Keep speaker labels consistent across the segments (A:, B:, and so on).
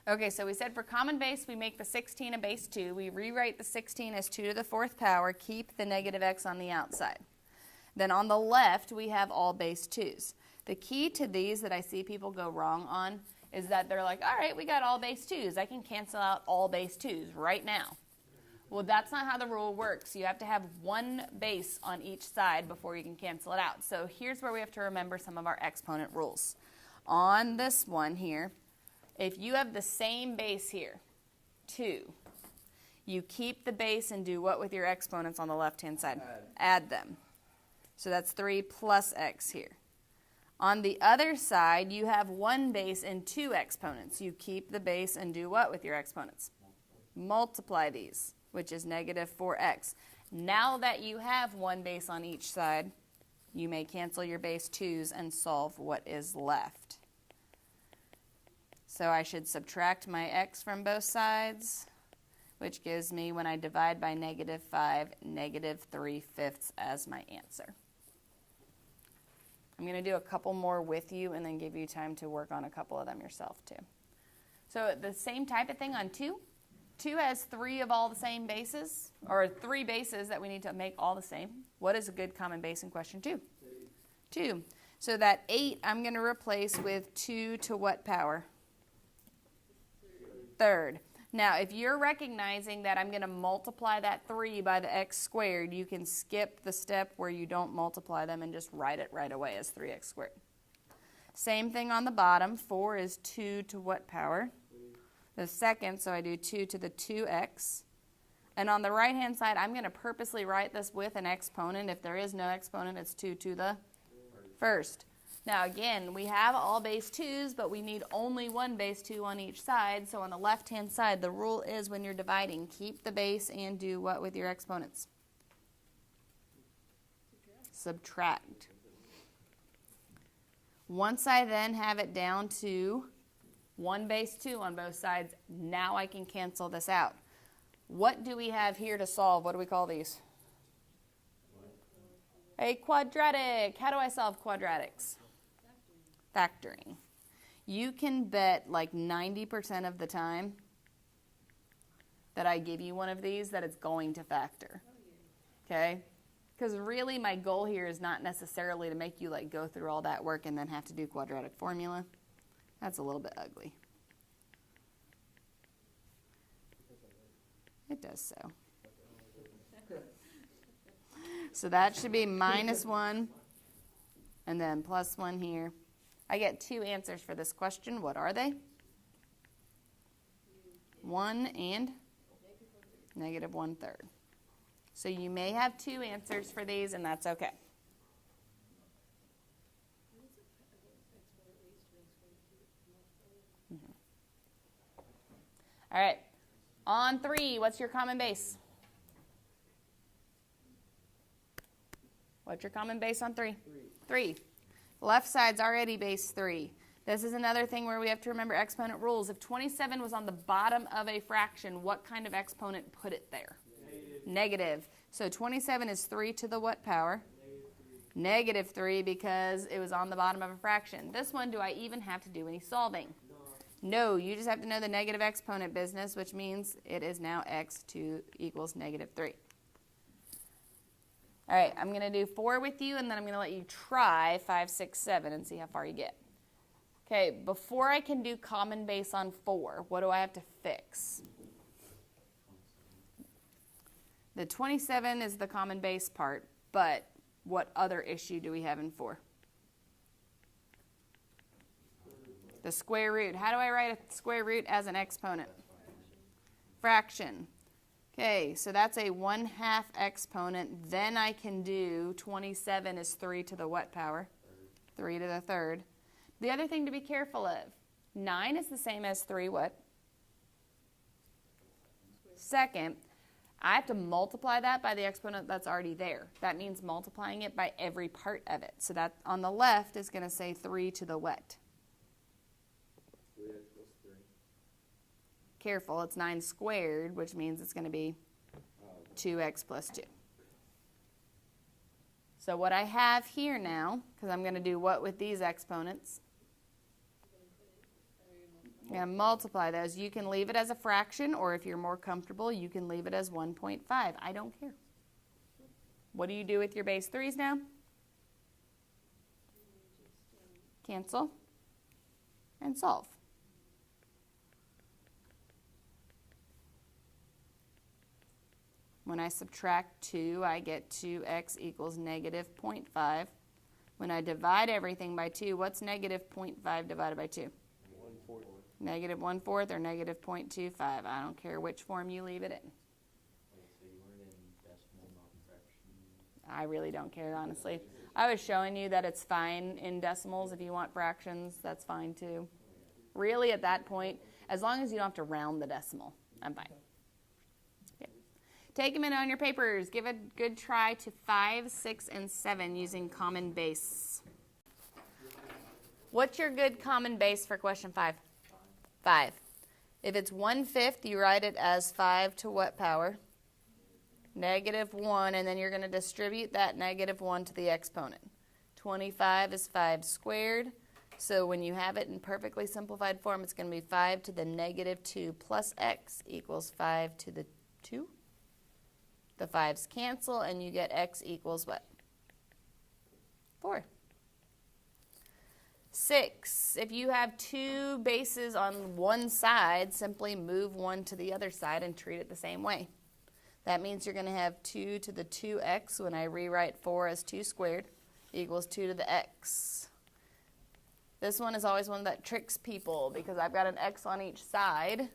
A: Okay, so we said for common base, we make the 16 a base 2. We rewrite the 16 as 2 to the 4th power, keep the negative x on the outside. Then on the left, we have all base 2's. The key to these that I see people go wrong on is that they're like, all right, we got all base 2's. I can cancel out all base 2's right now. Well, that's not how the rule works. You have to have one base on each side before you can cancel it out. So here's where we have to remember some of our exponent rules. On this one here, if you have the same base here, 2, you keep the base and do what with your exponents on the left-hand side? Add them. So that's 3 plus x here. On the other side, you have one base and 2 exponents. You keep the base and do what with your exponents? Multiply these, which is negative 4x. Now that you have one base on each side, you may cancel your base 2's and solve what is left. So I should subtract my x from both sides, which gives me, when I divide by negative 5, negative 3/5 as my answer. I'm going to do a couple more with you and then give you time to work on a couple of them yourself too. So the same type of thing on 2. 2 has 3 of all the same bases, or 3 bases that we need to make all the same. What is a good common base in question 2? 2. So that 8 I'm going to replace with 2 to what power? 3rd. Now, if you're recognizing that I'm going to multiply that 3 by the x squared, you can skip the step where you don't multiply them and just write it right away as 3x squared. Same thing on the bottom. 4 is 2 to what power? The 2nd, so I do 2 to the 2x. And on the right-hand side, I'm going to purposely write this with an exponent. If there is no exponent, it's 2 to the 1st. Now again, we have all base 2's, but we need only one base 2 on each side. So on the left-hand side, the rule is when you're dividing, keep the base and do what with your exponents? Subtract. Once I then have it down to one base 2 on both sides, now I can cancel this out. What do we have here to solve? What do we call these? A quadratic. How do I solve quadratics? Factoring. You can bet like 90% of the time that I give you one of these that it's going to factor. Okay? Because really my goal here is not necessarily to make you like go through all that work and then have to do quadratic formula. That's a little bit ugly. It does so. So that should be -1 and then +1 here. I get 2 answers for this question. What are they? 1 and -1/3. So you may have 2 answers for these, and that's okay. All right. On 3, what's your common base? What's your common base on 3? 3. Left side's already base 3. This is another thing where we have to remember exponent rules. If 27 was on the bottom of a fraction, what kind of exponent put it there? Negative. So 27 is 3 to the what power? -3 because it was on the bottom of a fraction. This one, do I even have to do any solving? No, you just have to know the negative exponent business, which means it is now x2 equals -3. All right, I'm going to do 4 with you, and then I'm going to let you try 5, 6, 7 and see how far you get. Okay, before I can do common base on 4, what do I have to fix? The 27 is the common base part, but what other issue do we have in 4? The square root. How do I write a square root as an exponent? Fraction. Okay, so that's a 1/2 exponent. Then I can do 27 is 3 to the what power? 3 to the 3rd. The other thing to be careful of, 9 is the same as 3 what? 2nd. I have to multiply that by the exponent that's already there. That means multiplying it by every part of it. So that on the left is going to say 3 to the what?
B: 3x plus 3.
A: Careful, it's 9 squared, which means it's going to be 2x plus 2. So what I have here now, because I'm going to do what with these exponents? You're going to multiply those. You can leave it as a fraction, or if you're more comfortable, you can leave it as 1.5. I don't care. What do you do with your base 3's now? Cancel and solve. When I subtract 2, I get 2x equals negative 0.5. When I divide everything by 2, what's negative 0.5 divided by 2?
B: 1/4.
A: Negative 1/4 or negative 0.25. I don't care which form you leave it in.
B: So you weren't in decimal, not fraction.
A: I really don't care, honestly. I was showing you that it's fine in decimals. If you want fractions, that's fine too. Really, at that point, as long as you don't have to round the decimal, I'm fine. Okay. Take a minute on your papers. Give a good try to 5, 6, and 7 using common base. What's your good common base for question 5? 5. If it's 1/5, you write it as 5 to what power? Negative 1, and then you're going to distribute that negative 1 to the exponent. 25 is 5 squared, so when you have it in perfectly simplified form, it's going to be 5 to the negative 2 plus x equals 5 to the 2. The 5's cancel, and you get x equals what? 4. 6. If you have two bases on one side, simply move one to the other side and treat it the same way. That means you're going to have 2 to the 2x when I rewrite 4 as 2 squared equals 2 to the x. This one is always one that tricks people because I've got an x on each side.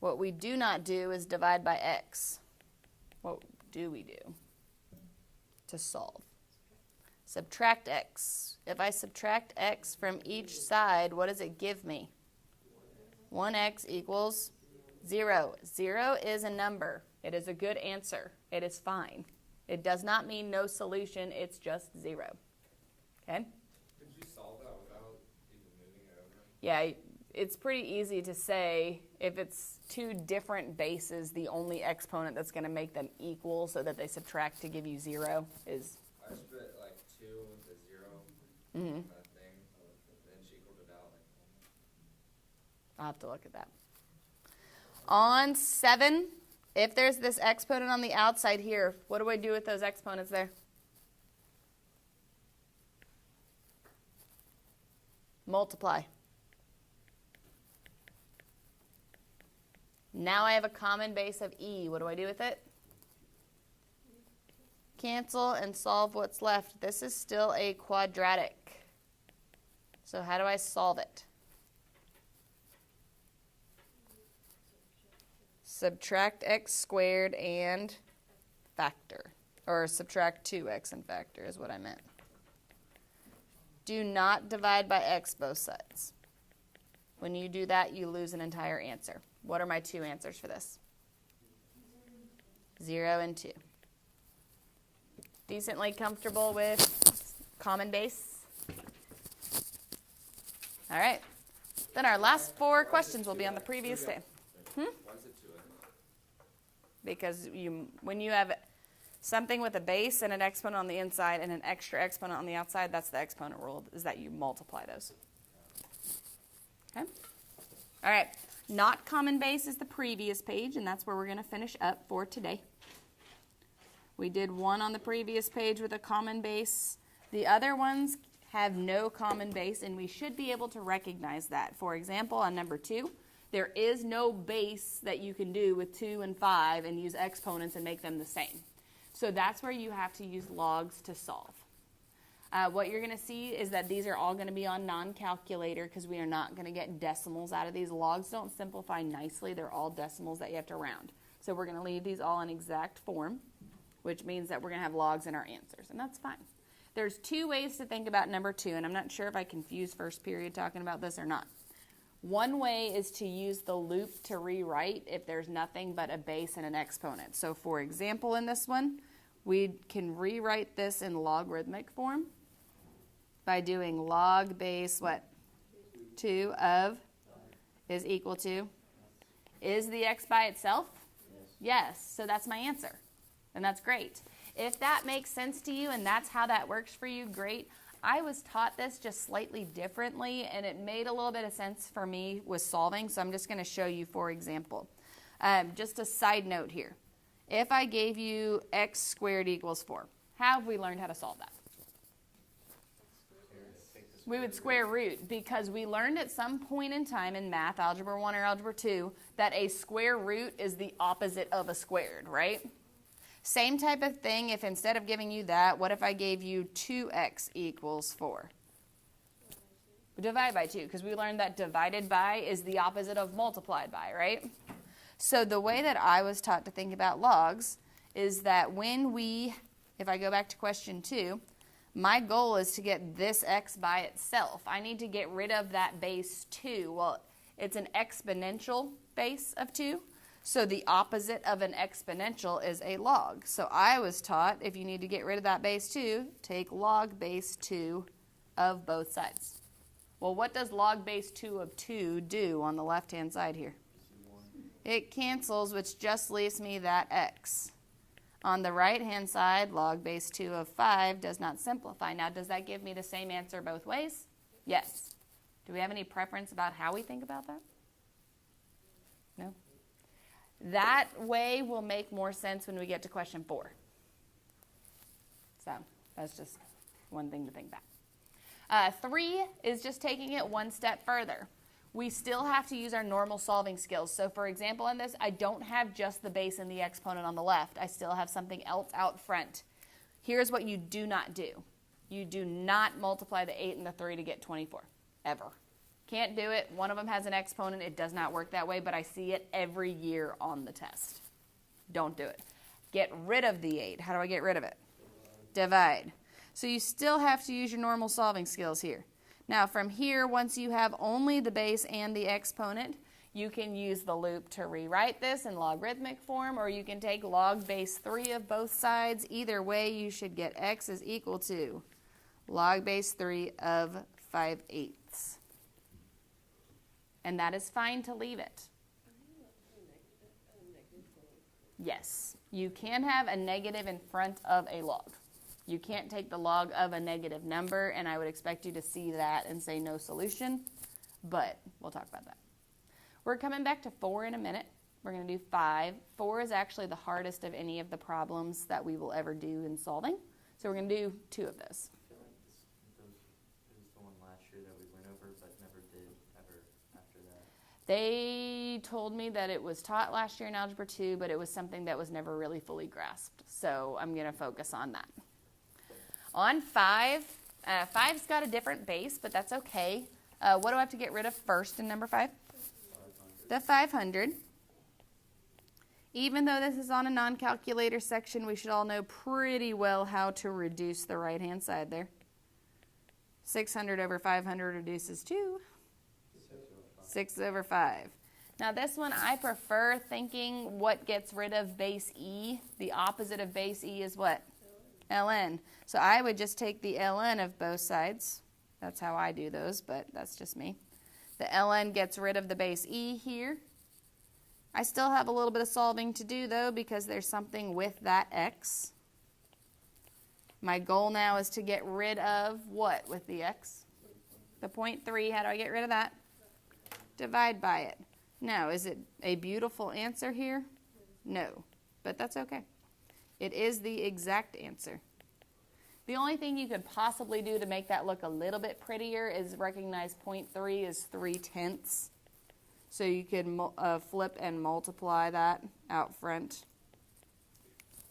A: What we do not do is divide by x. What do we do to solve? Subtract x. If I subtract x from each side, what does it give me? 1x equals 0. 0 is a number. It is a good answer. It is fine. It does not mean no solution. It's just 0. Okay?
B: Could you solve that without even moving it over?
A: Yeah, it's pretty easy to say if it's two different bases, the only exponent that's going to make them equal so that they subtract to give you 0 is...
B: I just put like 2 with a 0
A: Mm-hmm.
B: that thing, then she equaled it out. Like,
A: I'll have to look at that. On 7, if there's this exponent on the outside here, what do I do with those exponents there? Multiply. Now I have a common base of e. What do I do with it? Cancel and solve what's left. This is still a quadratic. So how do I solve it? Subtract x squared and factor. Or subtract 2x and factor is what I meant. Do not divide by x both sides. When you do that, you lose an entire answer. What are my two answers for this? 0 and 2. Decently comfortable with common base? All right. Then our last 4 questions will be on the previous day.
B: why is it 2x?
A: Because when you have something with a base and an exponent on the inside and an extra exponent on the outside, that's the exponent rule, is that you multiply those. Okay? All right. Not common base is the previous page, and that's where we're going to finish up for today. We did one on the previous page with a common base. The other ones have no common base, and we should be able to recognize that. For example, on number 2, there is no base that you can do with 2 and 5 and use exponents and make them the same. So that's where you have to use logs to solve. What you're going to see is that these are all going to be on non-calculator because we are not going to get decimals out of these. Logs don't simplify nicely. They're all decimals that you have to round. So we're going to leave these all in exact form, which means that we're going to have logs in our answers, and that's fine. There's 2 ways to think about number 2, and I'm not sure if I confused first period talking about this or not. One way is to use the loop to rewrite if there's nothing but a base and an exponent. So for example, in this one, we can rewrite this in logarithmic form by doing log base, what? 2 of is equal to. Is the x by itself? Yes. So that's my answer. And that's great. If that makes sense to you and that's how that works for you, great. I was taught this just slightly differently, and it made a little bit of sense for me with solving, so I'm just going to show you for example. Just a side note here. If I gave you x squared equals 4, how have we learned how to solve that? We would square root, because we learned at some point in time in math, algebra 1 or algebra 2, that a square root is the opposite of a squared, right? Same type of thing if instead of giving you that, what if I gave you 2x equals 4? Divide by 2, because we learned that divided by is the opposite of multiplied by, right? So the way that I was taught to think about logs is that if I go back to question 2, my goal is to get this x by itself. I need to get rid of that base 2. Well, it's an exponential base of 2, so the opposite of an exponential is a log. So I was taught if you need to get rid of that base 2, take log base 2 of both sides. Well, what does log base 2 of 2 do on the left-hand side here? It cancels, which just leaves me that x. On the right-hand side, log base 2 of 5 does not simplify. Now, does that give me the same answer both ways? Yes. Do we have any preference about how we think about that? No? That way will make more sense when we get to question 4. So, that's just one thing to think about. 3 is just taking it one step further. We still have to use our normal solving skills. So for example, in this, I don't have just the base and the exponent on the left. I still have something else out front. Here's what you do not do. You do not multiply the 8 and the 3 to get 24, ever. Can't do it. One of them has an exponent. It does not work that way, but I see it every year on the test. Don't do it. Get rid of the 8. How do I get rid of it? Divide. So you still have to use your normal solving skills here. Now from here, once you have only the base and the exponent, you can use the loop to rewrite this in logarithmic form, or you can take log base 3 of both sides. Either way, you should get x is equal to log base 3 of 5/8. And that is fine to leave it. Yes, you can have a negative in front of a log. You can't take the log of a negative number, and I would expect you to see that and say no solution, but we'll talk about that. We're coming back to 4 in a minute. We're going to do 5. 4 is actually the hardest of any of the problems that we will ever do in solving, so we're going to do 2 of those.
B: I feel like it was the one last year that we went over, but never did ever after that.
A: They told me that it was taught last year in Algebra 2, but it was something that was never really fully grasped, so I'm going to focus on that. On 5, 5's got a different base, but that's okay. What do I have to get rid of first in number 5?
B: 500.
A: The 500. Even though this is on a non-calculator section, we should all know pretty well how to reduce the right-hand side there. 600 over 500 reduces to 6 over 5. Now this one, I prefer thinking what gets rid of base E. The opposite of base E is what? ln. So I would just take the ln of both sides. That's how I do those, but that's just me. The ln gets rid of the base e here. I still have a little bit of solving to do, though, because there's something with that x. My goal now is to get rid of what with the x? The 0.3. How do I get rid of that? Divide by it. Now, is it a beautiful answer here? No, but that's okay. It is the exact answer. The only thing you could possibly do to make that look a little bit prettier is recognize 0.3 is 3/10. So you could flip and multiply that out front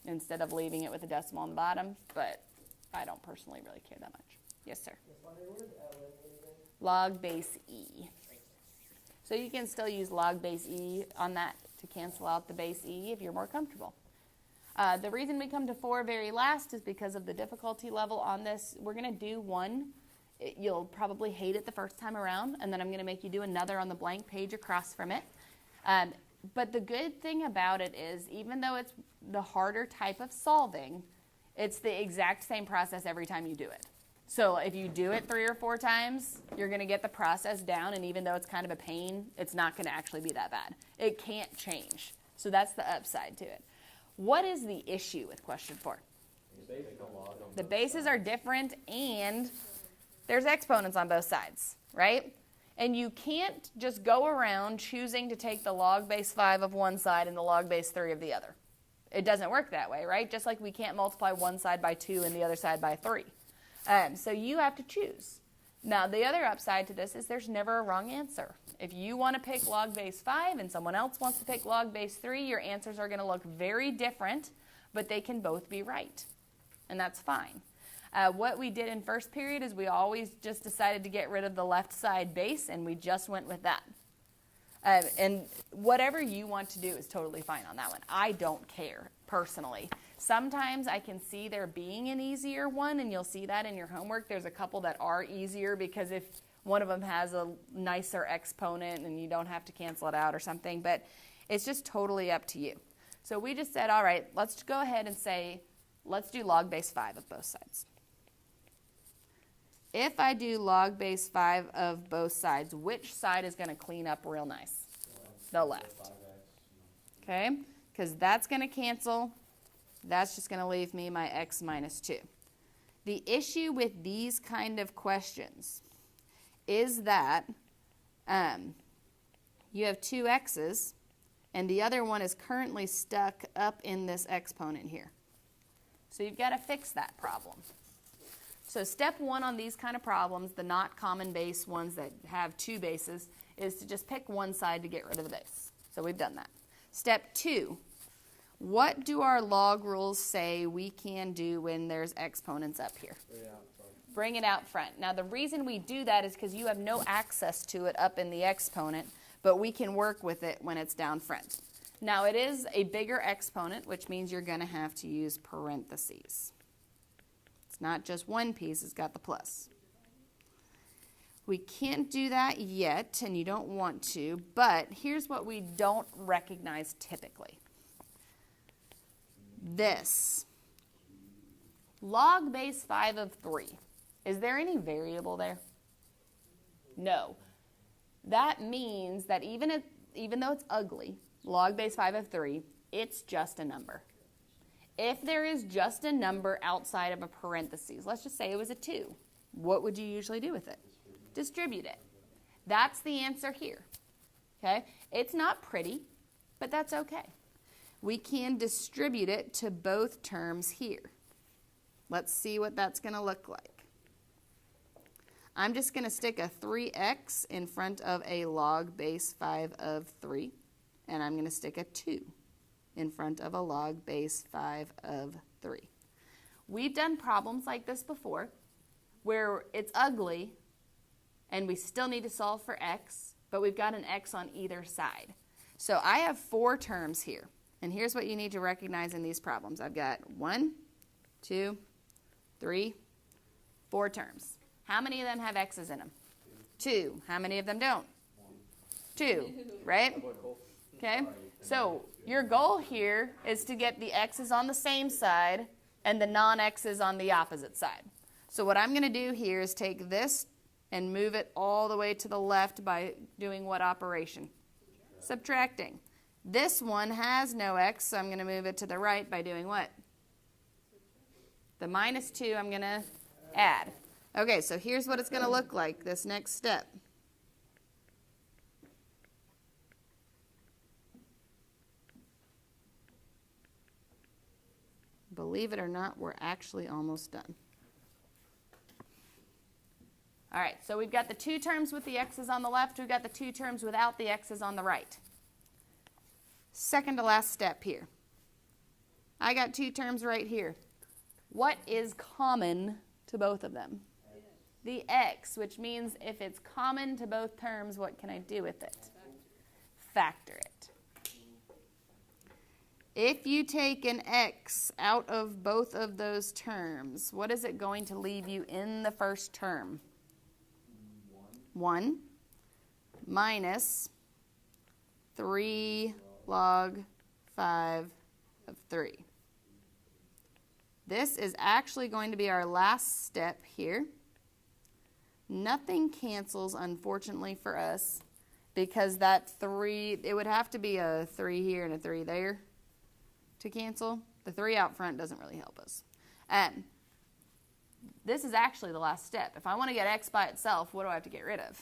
A: instead of leaving it with a decimal on the bottom, but I don't personally really care that much. Yes, sir. Log base e. So you can still use log base e on that to cancel out the base e if you're more comfortable. The reason we come to 4 very last is because of the difficulty level on this. We're going to do 1. You'll probably hate it the first time around, and then I'm going to make you do another on the blank page across from it. But the good thing about it is, even though it's the harder type of solving, it's the exact same process every time you do it. So if you do it 3 or 4 times, you're going to get the process down, and even though it's kind of a pain, it's not going to actually be that bad. It can't change. So that's the upside to it. What is the issue with question 4? The bases are different, and there's exponents on both sides, right? And you can't just go around choosing to take the log base 5 of one side and the log base 3 of the other. It doesn't work that way, right? Just like we can't multiply one side by 2 and the other side by 3. So you have to choose. Now, the other upside to this is there's never a wrong answer. If you want to pick log base 5 and someone else wants to pick log base 3, your answers are going to look very different, but they can both be right. And that's fine. What we did in first period is we always just decided to get rid of the left side base, and we just went with that. And whatever you want to do is totally fine on that one. I don't care, personally. Sometimes I can see there being an easier one, and you'll see that in your homework. There's a couple that are easier because if one of them has a nicer exponent and you don't have to cancel it out or something, but it's just totally up to you. So we just said, all right, let's go ahead and say, let's do log base 5 of both sides. If I do log base 5 of both sides, which side is going to clean up real nice? The left. Okay? Because that's going to cancel. That's just going to leave me my x minus 2. The issue with these kind of questions is that you have two x's, and the other one is currently stuck up in this exponent here. So you've got to fix that problem. So step 1 on these kind of problems, the not common base ones that have two bases, is to just pick one side to get rid of the base. So we've done that. Step 2, what do our log rules say we can do when there's exponents up here? Bring it out front. Now the reason we do that is because you have no access to it up in the exponent, but we can work with it when it's down front. Now it is a bigger exponent, which means you're going to have to use parentheses. Not just one piece, it's got the plus. We can't do that yet, and you don't want to, but here's what we don't recognize typically. This. Log base 5 of 3. Is there any variable there? No. That means that even though it's ugly, log base 5 of 3, it's just a number. If there is just a number outside of a parentheses, let's just say it was a 2, what would you usually do with it? Distribute it. That's the answer here. Okay? It's not pretty, but that's okay. We can distribute it to both terms here. Let's see what that's going to look like. I'm just going to stick a 3x in front of a log base 5 of 3, and I'm going to stick a 2 in front of a log base 5 of 3. We've done problems like this before where it's ugly and we still need to solve for x, but we've got an x on either side. So I have 4 terms here, and here's what you need to recognize in these problems. I've got 1, 2, 3, 4 terms. How many of them have x's in them? 2. How many of them don't? 2, right? Okay? So your goal here is to get the x's on the same side and the non-x's on the opposite side. So what I'm going to do here is take this and move it all the way to the left by doing what operation? Subtracting. This one has no x, so I'm going to move it to the right by doing what? The minus 2 I'm going to add. Okay, so here's what it's going to look like, this next step. Believe it or not, we're actually almost done. All right, so we've got the 2 terms with the x's on the left. We've got the 2 terms without the x's on the right. Second to last step here. I got 2 terms right here. What is common to both of them? The x, which means if it's common to both terms, what can I do with it? Factor it. If you take an x out of both of those terms, what is it going to leave you in the first term? 1 minus 3 log 5 of 3. This is actually going to be our last step here. Nothing cancels, unfortunately for us, because that 3, it would have to be a 3 here and a 3 there to cancel. The 3 out front doesn't really help us. this is actually the last step. If I want to get x by itself, what do I have to get rid of?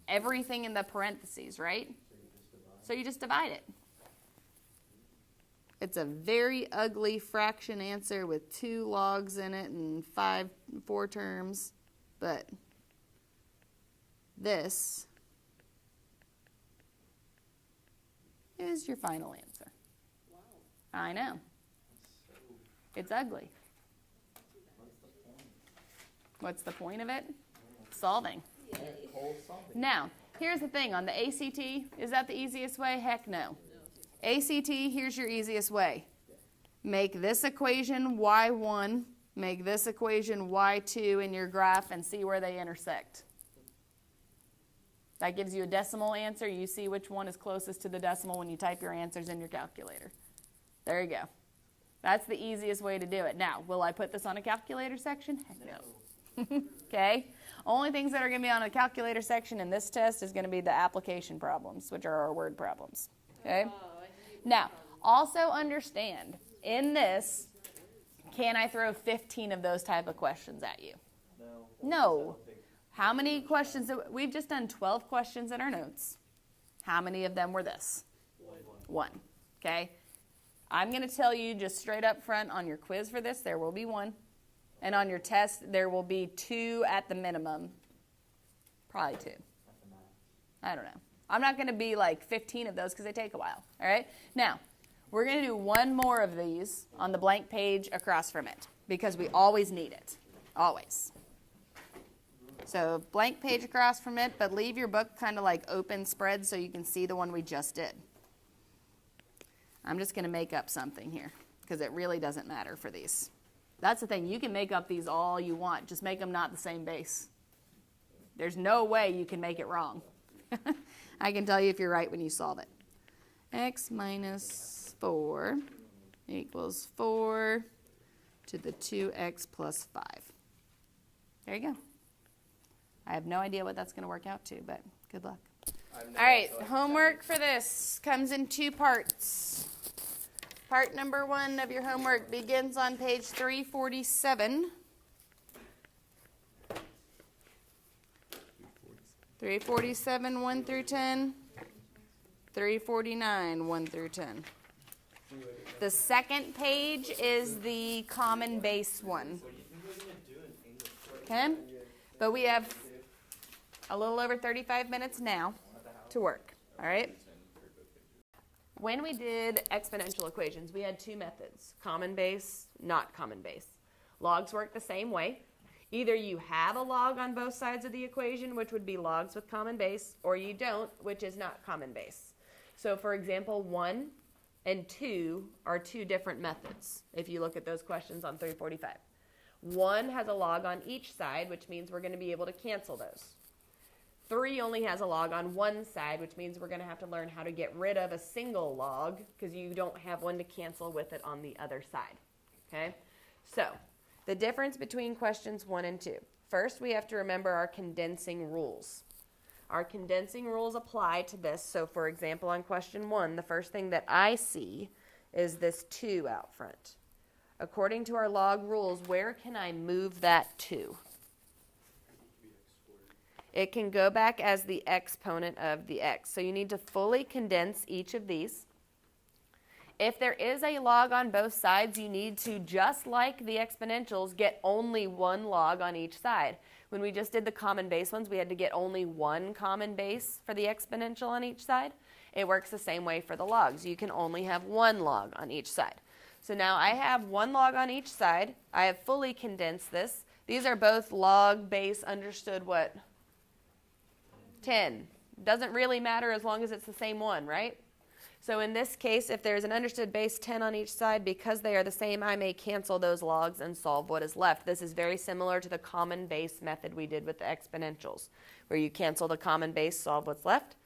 A: Everything in the parentheses, right? So you just divide it. It's a very ugly fraction answer with 2 logs in it and 4 terms, but this is your final answer. Wow. I know. It's ugly. What's the point of it? Solving. Now, here's the thing. On the ACT, is that the easiest way? Heck no. ACT, here's your easiest way. Make this equation y1, make this equation y2 in your graph, and see where they intersect. That gives you a decimal answer. You see which one is closest to the decimal when you type your answers in your calculator. There you go. That's the easiest way to do it. Now, will I put this on a calculator section? Heck no. Okay? Only things that are going to be on a calculator section in this test is going to be the application problems, which are our word problems. Okay? Now, also understand, in this, can I throw 15 of those type of questions at you? No. How many questions? We've just done 12 questions in our notes. How many of them were this? 1. Okay? I'm going to tell you just straight up front on your quiz for this, there will be 1. And on your test, there will be 2 at the minimum. Probably 2. I don't know. I'm not going to be like 15 of those because they take a while. All right? Now, we're going to do 1 more of these on the blank page across from it because we always need it. Always. So blank page across from it, but leave your book kind of like open spread so you can see the one we just did. I'm just going to make up something here because it really doesn't matter for these. That's the thing. You can make up these all you want. Just make them not the same base. There's no way you can make it wrong. I can tell you if you're right when you solve it. X minus 4 equals 4 to the 2x plus 5. There you go. I have no idea what that's going to work out to, but good luck. All right, homework for this comes in 2 parts. Part number 1 of your homework begins on page 347. 347, 1 through 10. 349, 1 through 10. The second page is the common base one. Okay? But we have a little over 35 minutes now to work. All right? When we did exponential equations, we had 2 methods, common base, not common base. Logs work the same way. Either you have a log on both sides of the equation, which would be logs with common base, or you don't, which is not common base. So for example, 1 and 2 are 2 different methods, if you look at those questions on 345. 1 has a log on each side, which means we're going to be able to cancel those. 3 only has a log on one side, which means we're going to have to learn how to get rid of a single log because you don't have one to cancel with it on the other side. Okay? So, the difference between questions 1 and 2. First, we have to remember our condensing rules. Our condensing rules apply to this. So, for example, on question 1, the first thing that I see is this 2 out front. According to our log rules, where can I move that 2? It can go back as the exponent of the x. So you need to fully condense each of these. If there is a log on both sides, you need to, just like the exponentials, get only 1 log on each side. When we just did the common base ones, we had to get only 1 common base for the exponential on each side. It works the same way for the logs. You can only have 1 log on each side. So now I have 1 log on each side. I have fully condensed this. These are both log base understood what? 10. Doesn't really matter as long as it's the same one, right? So in this case, if there's an understood base 10 on each side, because they are the same, I may cancel those logs and solve what is left. This is very similar to the common base method we did with the exponentials, where you cancel the common base, solve what's left.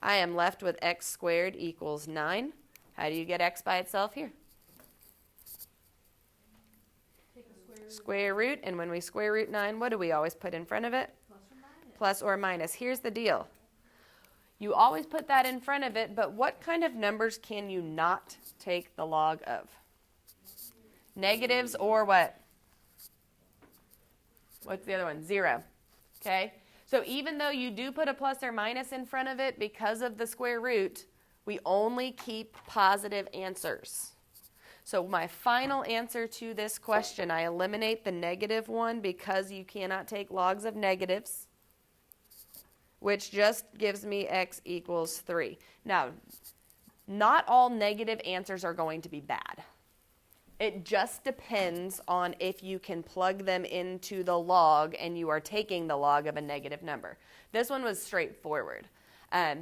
A: I am left with x squared equals 9. How do you get x by itself here? Square root, and when we square root 9, what do we always put in front of it? Plus or minus. Here's the deal. You always put that in front of it, but what kind of numbers can you not take the log of?
C: negatives or what? What's the other one? 0. Okay? So even though you do put a plus or minus in front of it because of the square root, we only keep positive answers. So my final answer to this question, I eliminate the negative one because you cannot take logs of negatives, which just gives me x equals 3. Now, not all negative answers are going to be bad. It just depends on if you can plug them into the log and you are taking the log of a negative number. This one was straightforward.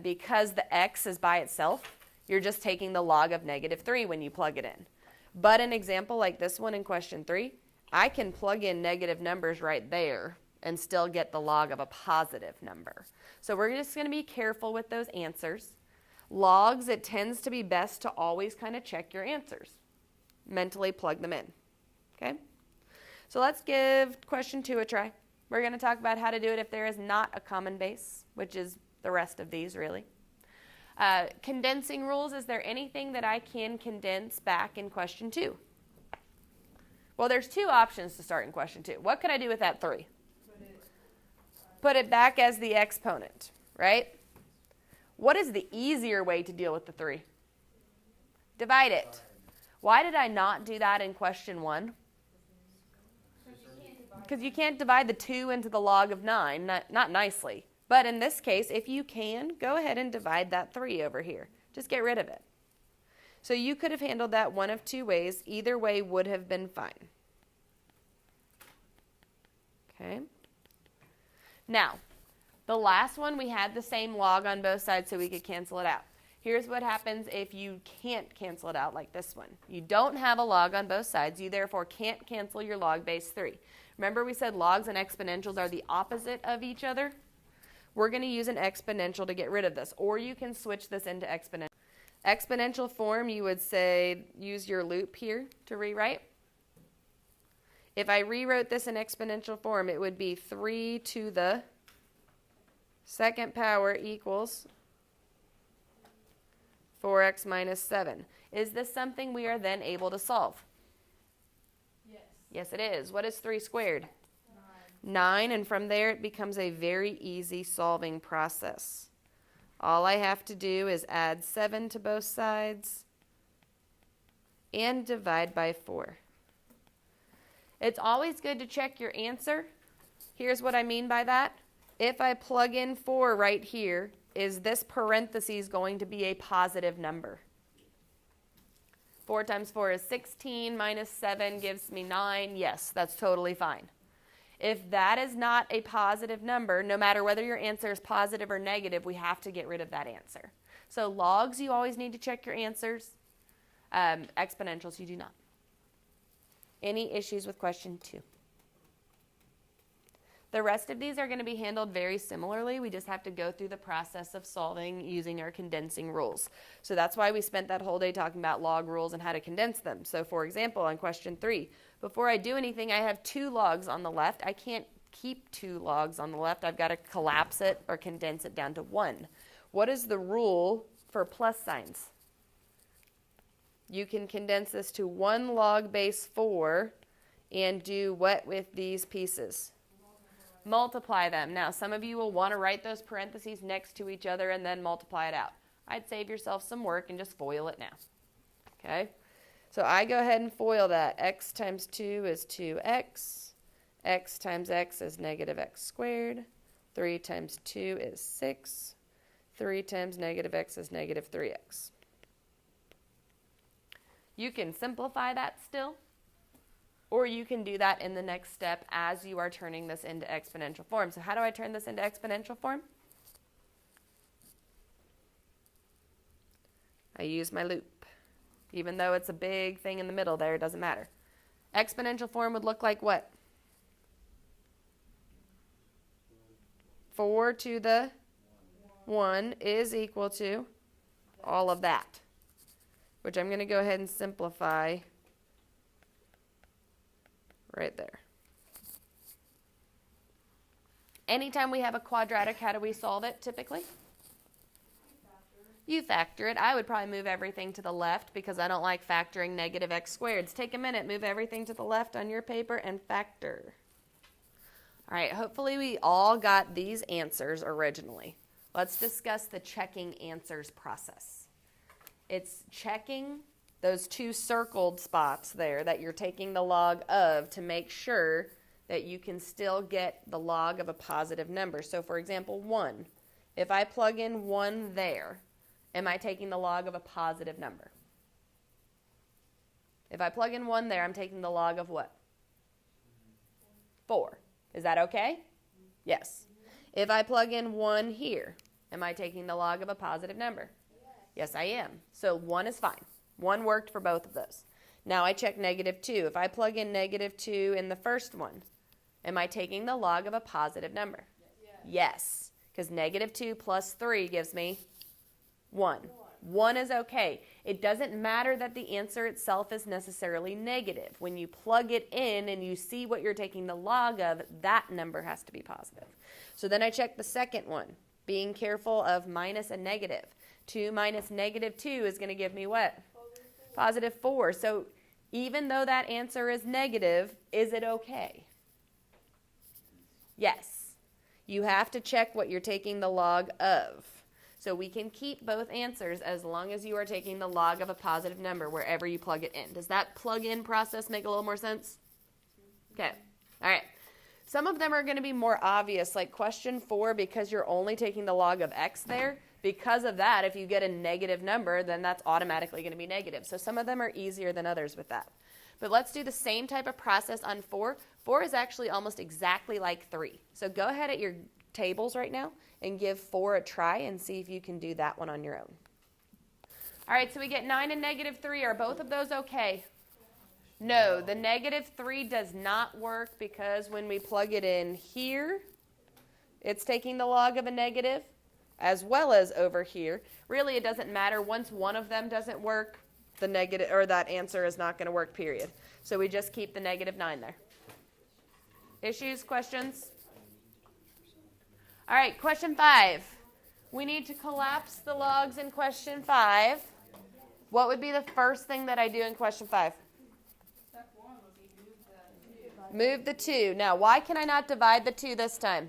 C: Because the x is by itself, you're just taking the log of -3 when you plug it in. But an example like this one in question 3, I can plug in negative numbers right there and still get the log of a positive number. So we're just going to be careful with those answers. Logs, it tends to be best to always kind of check your answers. Mentally plug them in. Okay? So let's give question 2 a try. We're going to talk about how to do it if there is not a common base, which is the rest of these really. Condensing rules, is there anything that I can condense back in question 2? Well, there's 2 options to start in question 2. What could I do with that 3? Put it back as the exponent, right? What is the easier way to deal with the 3? Divide it. Why did I not do that in question 1? Because you can't divide the 2 into the log of 9, not nicely. But in this case, if you can, go ahead and divide that 3 over here. Just get rid of it. So you could have handled that one of 2 ways. Either way would have been fine. Okay. Now, the last one, we had the same log on both sides so we could cancel it out. Here's what happens if you can't cancel it out like this one. You don't have a log on both sides. You therefore can't cancel your log base 3. Remember we said logs and exponentials are the opposite of each other? We're going to use an exponential to get rid of this. Or you can switch this into exponential. Exponential form, you would say, use your loop here to rewrite. If I rewrote this in exponential form, it would be 3 to the second power equals 4x minus 7. Is this something we are then able to solve?
D: Yes.
C: Yes, it is. What is 3 squared? 9, and from there it becomes a very easy solving process. All I have to do is add 7 to both sides and divide by 4. It's always good to check your answer. Here's what I mean by that. If I plug in 4 right here, is this parentheses going to be a positive number? 4 times 4 is 16, minus 7 gives me 9. Yes, that's totally fine. If that is not a positive number, no matter whether your answer is positive or negative, we have to get rid of that answer. So logs, you always need to check your answers. Exponentials, you do not. Any issues with question 2? The rest of these are going to be handled very similarly. We just have to go through the process of solving using our condensing rules. So that's why we spent that whole day talking about log rules and how to condense them. So for example, on question 3, before I do anything, I have 2 logs on the left. I can't keep 2 logs on the left. I've got to collapse it or condense it down to 1. What is the rule for plus signs? You can condense this to 1 log base 4 and do what with these pieces? Multiply them. Now, some of you will want to write those parentheses next to each other and then multiply it out. I'd save yourself some work and just FOIL it now. Okay? So I go ahead and FOIL that. X times 2 is 2x. X times x is negative x squared. 3 times 2 is 6. 3 times negative x is negative 3x. You can simplify that still. Or you can do that in the next step as you are turning this into exponential form. So how do I turn this into exponential form? I use my loop. Even though it's a big thing in the middle there, it doesn't matter. Exponential form would look like what? 4 to the 1 is equal to all of that, which I'm going to go ahead and simplify right there. Anytime we have a quadratic, how do we solve it typically? You factor it. I would probably move everything to the left because I don't like factoring negative x squared. Take a minute, move everything to the left on your paper and factor. All right, hopefully we all got these answers originally. Let's discuss the checking answers process. It's checking those two circled spots there that you're taking the log of to make sure that you can still get the log of a positive number. So for example, 1. If I plug in 1 there, am I taking the log of a positive number? If I plug in 1 there, I'm taking the log of what? 4. Is that okay? Yes. If I plug in 1 here, am I taking the log of a positive number? Yes, I am. So 1 is fine. 1 worked for both of those. Now I check negative 2. If I plug in negative 2 in the first one, am I taking the log of a positive number? Yes, because negative 2 plus 3 gives me 1. 1 is okay. It doesn't matter that the answer itself is necessarily negative. When you plug it in and you see what you're taking the log of, that number has to be positive. So then I check the second one, being careful of minus and negative. 2 minus negative 2 is going to give me what? Positive 4. So even though that answer is negative, is it okay? Yes. You have to check what you're taking the log of. So we can keep both answers as long as you are taking the log of a positive number wherever you plug it in. Does that plug-in process make a little more sense? Okay. All right. Some of them are going to be more obvious, like question 4, because you're only taking the log of x there. Because of that, if you get a negative number, then that's automatically going to be negative. So some of them are easier than others with that. But let's do the same type of process on 4. 4 is actually almost exactly like 3. So go ahead at your tables right now and give 4 a try and see if you can do that one on your own. All right, so we get 9 and negative 3. Are both of those okay? No, the negative 3 does not work because when we plug it in here, it's taking the log of a negative, as well as over here. Really, it doesn't matter. Once one of them doesn't work, the negative or that answer is not going to work, period. So we just keep the negative 9 there. Issues, questions? All right, question 5. We need to collapse the logs in question 5. What would be the first thing that I do in question 5?
D: Step 1 would be move the 2.
C: Move the 2. Now, why can I not divide the 2 this time?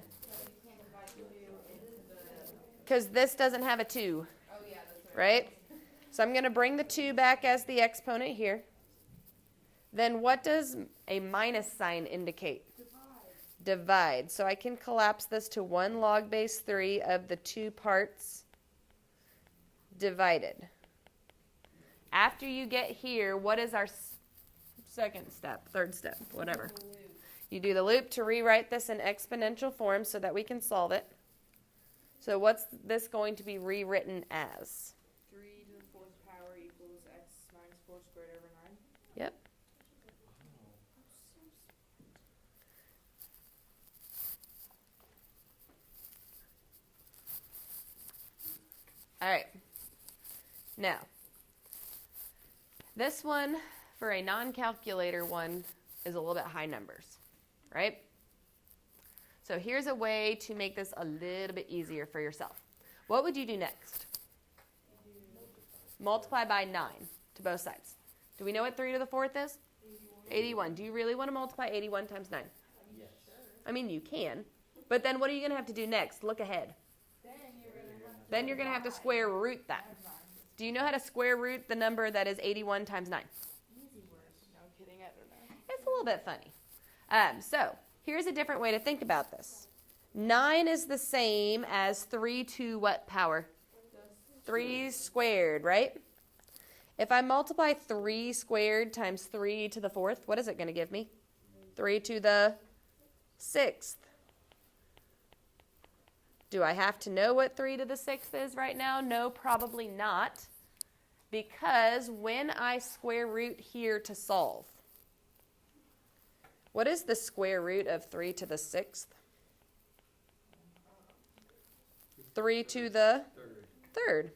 C: Because this doesn't have a 2.
D: Oh, yeah, that's right.
C: Right? So I'm going to bring the 2 back as the exponent here. Then what does a minus sign indicate? Divide. So I can collapse this to 1 log base 3 of the 2 parts divided. After you get here, what is our second step, third step, whatever? You do the loop to rewrite this in exponential form so that we can solve it. So what's this going to be rewritten as?
D: 3 to the 4th power equals x minus 4 squared over 9.
C: Yep. All right. Now, this one, for a non-calculator one, is a little bit high numbers, right? So here's a way to make this a little bit easier for yourself. What would you do next? Multiply by 9 to both sides. Do we know what 3 to the 4th is? 81. Do you really want to multiply 81 times 9?
B: Yes.
C: I mean, you can. But then what are you going to have to do next? Look ahead. Then you're going to have to square root that. Do you know how to square root the number that is 81 times 9?
D: No kidding, I don't know.
C: It's a little bit funny. So here's a different way to think about this. 9 is the same as 3 to what power? 3 squared, right? If I multiply 3 squared times 3 to the 4th, what is it going to give me? 3 to the 6th. Do I have to know what 3 to the 6th is right now? No, probably not. Because when I square root here to solve, what is the square root of 3 to the 6th? 3 to the 3rd.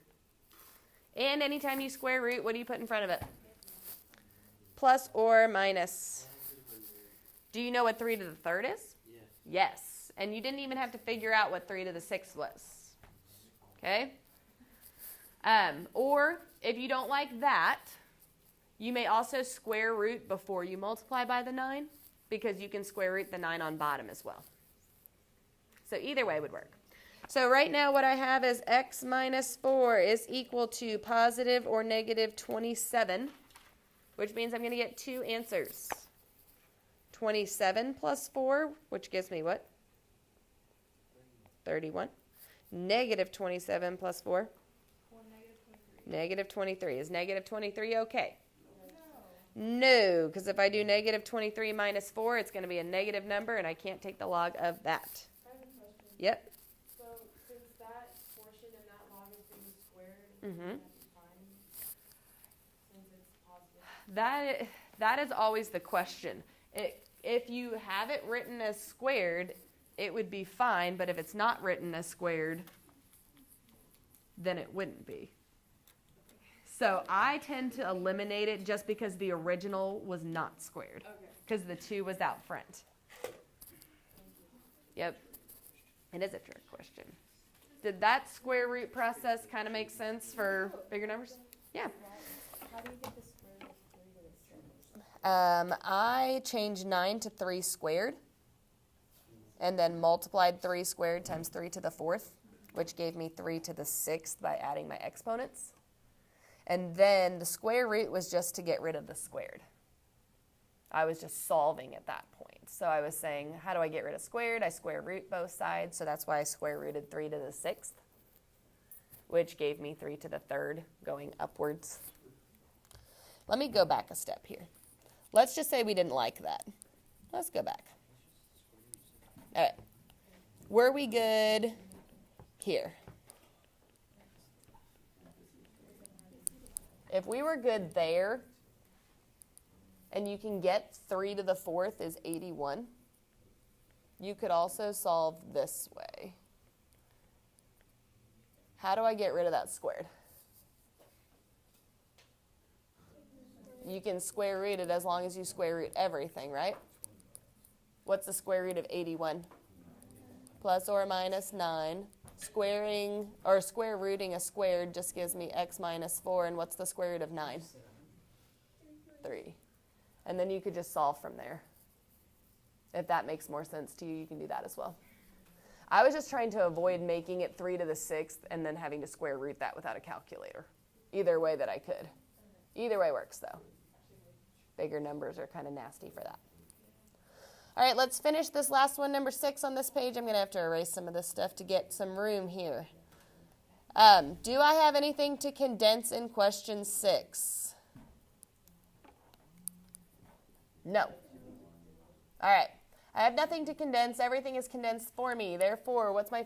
C: And anytime you square root, what do you put in front of it? Plus or minus. Do you know what 3 to the 3rd is?
B: Yes.
C: Yes. And you didn't even have to figure out what 3 to the 6th was. Okay? Or if you don't like that, you may also square root before you multiply by the 9, because you can square root the 9 on bottom as well. So either way would work. So right now what I have is x minus 4 is equal to positive or negative 27, which means I'm going to get two answers. 27 plus 4, which gives me what? 31. Negative 27 plus 4? Negative 23. Is negative 23 okay? No, because if I do negative 23 minus 4, it's going to be a negative number, and I can't take the log of that.
D: I have a question.
C: Yep.
D: So since that portion and that log is being squared,
C: Mhm.
D: that'd be fine since it's positive.
C: That is always the question. If you have it written as squared, it would be fine, but if it's not written as squared, then it wouldn't be. So I tend to eliminate it just because the original was not squared,
D: Okay.
C: because the 2 was out front. Yep. It is a trick question. Did that square root process kind of make sense for bigger numbers? Yeah.
D: How do you get the square root of 3 to the 6?
C: I changed 9 to 3 squared, and then multiplied 3 squared times 3 to the 4th, which gave me 3 to the 6th by adding my exponents. And then the square root was just to get rid of the squared. I was just solving at that point. So I was saying, how do I get rid of squared? I square root both sides, so that's why I square rooted 3 to the 6th, which gave me 3 to the 3rd going upwards. Let me go back a step here. Let's just say we didn't like that. Let's go back. All right. Were we good here? If we were good there, and you can get 3 to the 4th is 81, you could also solve this way. How do I get rid of that squared? You can square root it as long as you square root everything, right? What's the square root of 81? Plus or minus 9. Squaring or square rooting a squared just gives me x minus 4. And what's the square root of 9? 3. And then you could just solve from there. If that makes more sense to you, you can do that as well. I was just trying to avoid making it 3 to the 6th and then having to square root that without a calculator. Either way that I could. Either way works, though. Bigger numbers are kind of nasty for that. All right, let's finish this last one, number 6 on this page. I'm going to have to erase some of this stuff to get some room here. Do I have anything to condense in question 6? No. All right. I have nothing to condense. Everything is condensed for me. Therefore, what's my